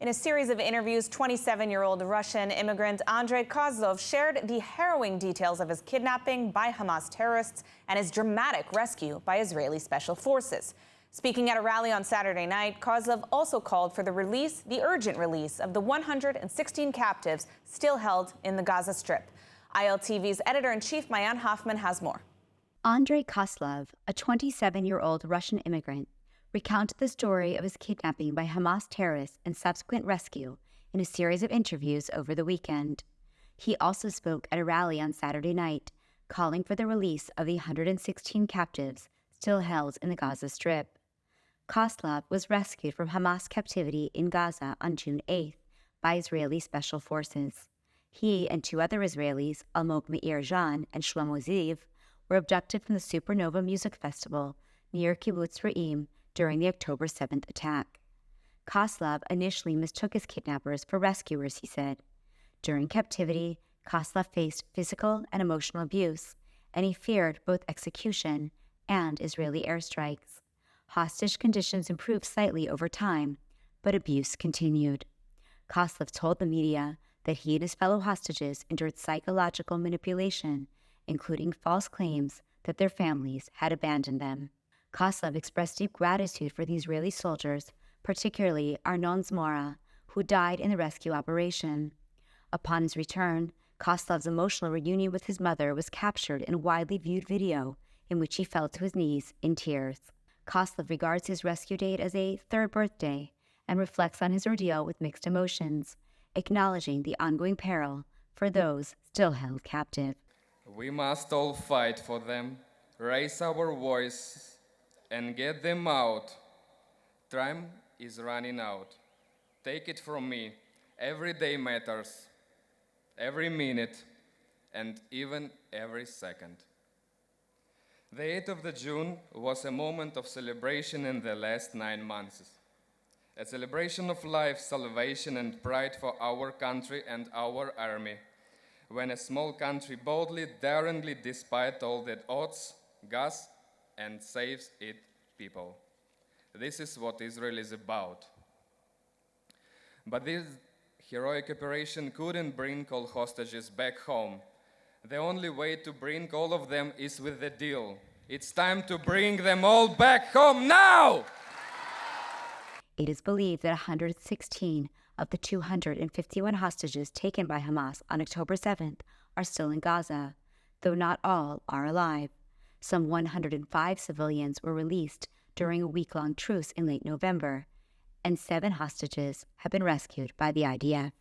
In a series of interviews, 27-year-old Russian immigrant Andrey Kozlov shared the harrowing details of his kidnapping by Hamas terrorists and his dramatic rescue by Israeli special forces. Speaking at a rally on Saturday night, Kozlov also called for the urgent release of the 116 captives still held in the Gaza Strip. ILTV's editor-in-chief Mayan Hoffman has more. Andrey Kozlov, a 27-year-old Russian immigrant, recounted the story of his kidnapping by Hamas terrorists and subsequent rescue in a series of interviews over the weekend. He also spoke at a rally on Saturday night, calling for the release of the 116 captives still held in the Gaza Strip. Kozlov was rescued from Hamas captivity in Gaza on June 8th by Israeli special forces. He and two other Israelis, Almog Meir Jan and Shlomo Ziv, were abducted from the Supernova Music Festival near Kibbutz Re'im during the October 7th attack. Kozlov initially mistook his kidnappers for rescuers, he said. During captivity, Kozlov faced physical and emotional abuse, and he feared both execution and Israeli airstrikes. Hostage conditions improved slightly over time, but abuse continued. Kozlov told the media that he and his fellow hostages endured psychological manipulation, including false claims that their families had abandoned them. Kozlov expressed deep gratitude for the Israeli soldiers, particularly Arnon Zmora, who died in the rescue operation. Upon his return, Kozlov's emotional reunion with his mother was captured in a widely viewed video in which he fell to his knees in tears. Kozlov regards his rescue date as a third birthday and reflects on his ordeal with mixed emotions, acknowledging the ongoing peril for those still held captive. We must all fight for them, raise our voice, and get them out. Time is running out. Take it from me, every day matters, every minute, and even every second. The 8th of June was a moment of celebration in the last 9 months. A celebration of life, salvation, and pride for our country and our army, when a small country boldly, daringly, despite all the odds, goes and saves its people. This is what Israel is about. But this heroic operation couldn't bring all hostages back home. The only way to bring all of them is with the deal. It's time to bring them all back home now! It is believed that 116 of the 251 hostages taken by Hamas on October 7th are still in Gaza, though not all are alive. Some 105 civilians were released during a week-long truce in late November, and 7 hostages have been rescued by the IDF.